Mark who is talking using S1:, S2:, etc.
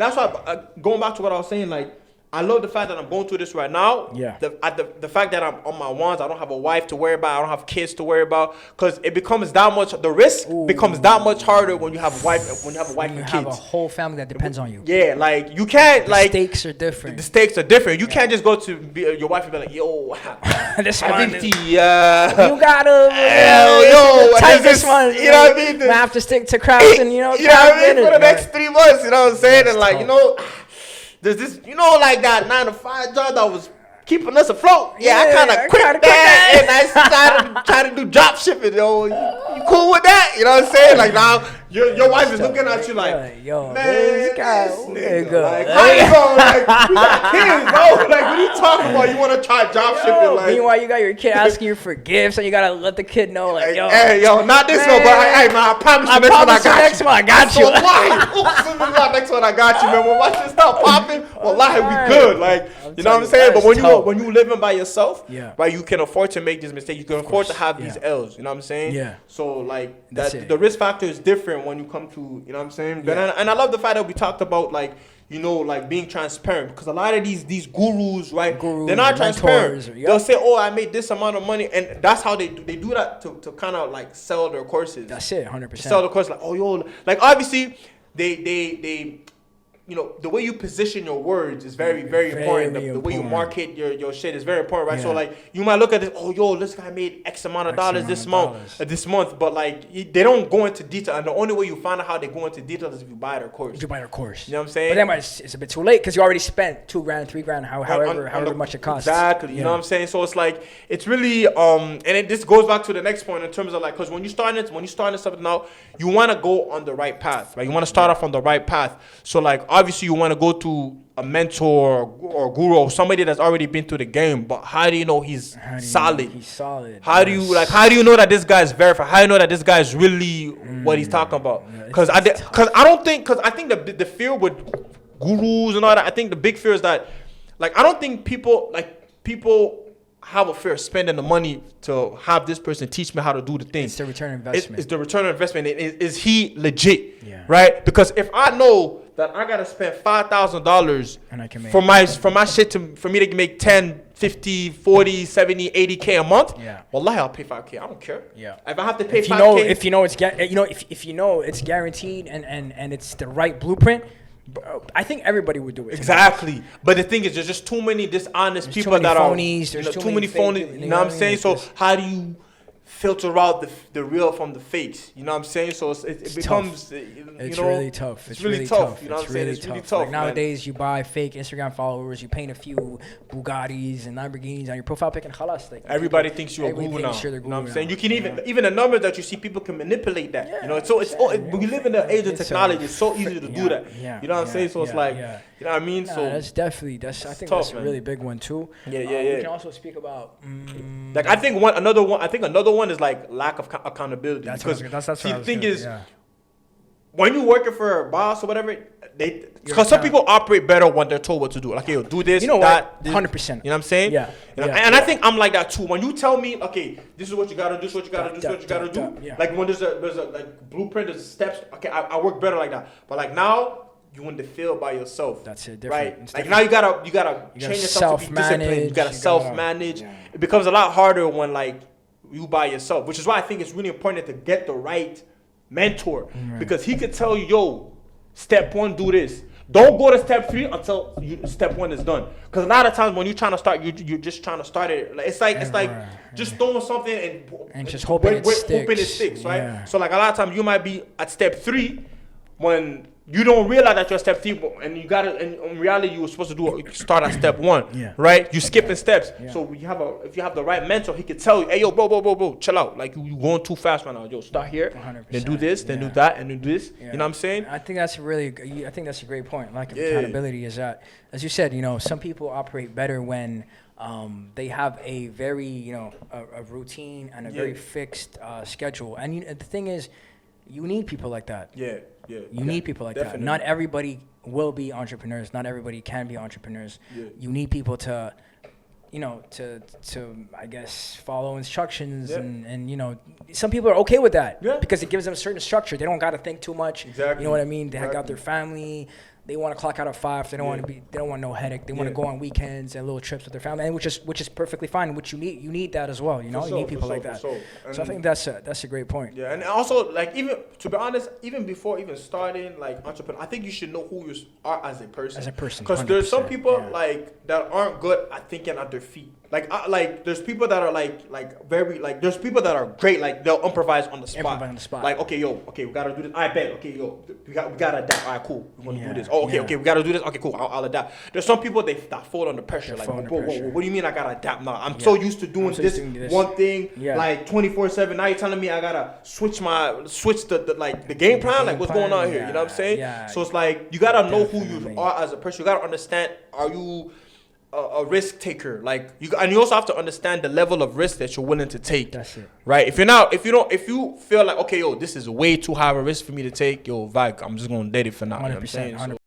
S1: And that's why, going back to what I was saying, like, I love the fact that I'm going through this right now.
S2: Yeah.
S1: The fact that I'm on my ones, I don't have a wife to worry about, I don't have kids to worry about, because it becomes that much. The risk becomes that much harder when you have a wife, and
S2: You
S1: kids.
S2: have a whole family that depends on you.
S1: Yeah, like you can't
S2: The
S1: like
S2: stakes are different.
S1: the stakes are different. You can't just go to your wife and be like, yo,
S2: This one,
S1: Habibti,
S2: you gotta, type this one.
S1: You know what I mean?
S2: I have to stick to crafts and
S1: you know what I mean? For the next 3 months, you know what I'm saying? And like, there's this, like that 9-to-5 job that was keeping us afloat. Yeah, I kind of quit that, and I started trying to do drop shipping. Yo, you cool with that? You know what I'm saying? Like now, your wife is looking at you like,
S2: yo,
S1: man,
S2: this guy,
S1: like, how you going? Like, you got kids, bro. Like, what are you talking about? You want to try drop shipping? Like,
S2: meanwhile, you got your kid asking you for gifts, and you gotta let the kid know, like,
S1: yo, not this one, but hey, man, I promise you, next one I got you. Next one I got you, man. When my shit start popping, wallahi, we good. Like, you know what I'm saying? But when you living by yourself, right, you can afford to make these mistakes. You can afford to have these L's. You know what I'm saying?
S2: Yeah.
S1: So like the risk factor is different when you come to, you know what I'm saying? Yeah. And I love the fact that we talked about like, like being transparent, because a lot of these gurus, right? They're not transparent. They'll say, "Oh, I made this amount of money," and that's how they do that to kind of like sell their courses.
S2: That's it, 100%.
S1: Sell the course like, oh yo, like obviously they the way you position your words is very, very important. The way you market your shit is very important, right? Yeah. So like you might look at this, oh yo, this guy made X amount of dollars this month, but like they don't go into detail, and the only way you find out how they go into detail is if you buy their course.
S2: If you buy their course.
S1: You know what I'm saying?
S2: But then it's a bit too late because you already spent $2,000, $3,000, however much it costs.
S1: Exactly. You know what I'm saying? So it's like it's really this goes back to the next point in terms of like, because when you're starting something out, you want to go on the right path, right? You want to start off on the right path. So like obviously you want to go to a mentor or guru or somebody that's already been through the game, but how do you know he's solid?
S2: He's solid.
S1: How do you know that this guy is verified? How do you know that this guy is really what he's talking about? Because I think the fear with gurus and all that, I think the big fear is that like I don't think people have a fear of spending the money to have this person teach me how to do the thing.
S2: It's the return on investment.
S1: It's the return on investment. Is he legit? Yeah. Right? Because if I know that I gotta spend $5,000 for my shit for me to make 10, 50, 40, 70, 80K a month, wallahi, I'll pay 5K. I don't care. Yeah. If I have to pay 5K,
S2: if you know it's guaranteed and it's the right blueprint, I think everybody would do it.
S1: Exactly. But the thing is, there's just too many dishonest people that are phonies. There's too many phonies. You know what I'm saying? So how do you filter out the real from the fakes? You know what I'm saying? So it becomes
S2: it's really tough.
S1: It's really tough. You know what I'm saying? It's really tough.
S2: Like nowadays, you buy fake Instagram followers, you paint a few Bugattis and Lamborghinis on your profile pic, and khalas. Like
S1: everybody thinks you're a guru now. You know what I'm saying? You can even the numbers that you see, people can manipulate that. You know, we live in the age of technology. It's so easy to do that. You know what I'm saying? So it's like, you know what I mean? So
S2: that's definitely I think that's a really big one too.
S1: Yeah.
S2: We can also speak about
S1: like I think another one is like lack of accountability.
S2: That's what the
S1: thing is, when you're working for a boss or whatever, because some people operate better when they're told what to do. Like, hey, do this, that,
S2: 100%.
S1: You know what I'm saying?
S2: Yeah.
S1: And I think I'm like that too. When you tell me, okay, this is what you gotta do, this is what you gotta do, this is what you gotta do. Like when there's a like blueprint, there's steps. Okay, I work better like that. But like now, you in the field by yourself.
S2: That's it. Different.
S1: Right? Like now you gotta train yourself to be disciplined. You gotta self-manage. It becomes a lot harder when like you by yourself, which is why I think it's really important to get the right mentor, because he could tell you, yo, step 1, do this. Don't go to step 3 until step 1 is done. Because a lot of times when you're trying to start, you're just trying to start it. It's like just throwing something and
S2: just hoping it sticks.
S1: Right? Yeah. So like a lot of times you might be at step 3 when you don't realize that you're step 3, and you got it. And in reality, you were supposed to start at step 1, right? You skipping steps. Yeah. So if you have the right mentor, he could tell you, hey, yo, bro, chill out. Like you going too fast right now. Yo, start here, 100%. Then do this, then do that, and do this. Yeah. You know what I'm saying?
S2: I think that's a great point. Like accountability is that, as you said, some people operate better when they have a very, a routine and a very fixed schedule. And the thing is, you need people like that. You need people like that. Not everybody will be entrepreneurs. Not everybody can be entrepreneurs. You need people to I guess follow instructions and some people are okay with that because it gives them a certain structure. They don't got to think too much.
S1: Exactly.
S2: You know what I mean? They got their family. they want to clock out at 5. They don't want to be. They don't want no headache. They want to go on weekends and little trips with their family, and which is perfectly fine. Which you need that as well. You know, you need people like that. So I think that's a great point.
S1: Yeah, and also like even to be honest, even before even starting like entrepreneur, I think you should know who you are as a person.
S2: As a person,
S1: because there's some people like that aren't good at thinking at their feet. Like there's people that are like very like there's people that are great, like they'll improvise on the spot. Like we gotta do this. I bet. Okay, we gotta adapt. All right, cool. We're gonna do this. Oh, okay, we gotta do this. Okay, cool. I'll adapt. There's some people that fall under pressure. Like, whoa, what do you mean I gotta adapt now? I'm so used to doing this one thing like 24/7. Now you're telling me I gotta switch the game plan. Like, what's going on here? You know what I'm saying? Yeah. So it's like you gotta know who you are as a person. You gotta understand. Are you a risk taker? Like and you also have to understand the level of risk that you're willing to take.
S2: That's it.
S1: Right? If you feel like, okay, this is way too high of a risk for me to take, Vag, I'm just gonna date it for now.
S2: 100%.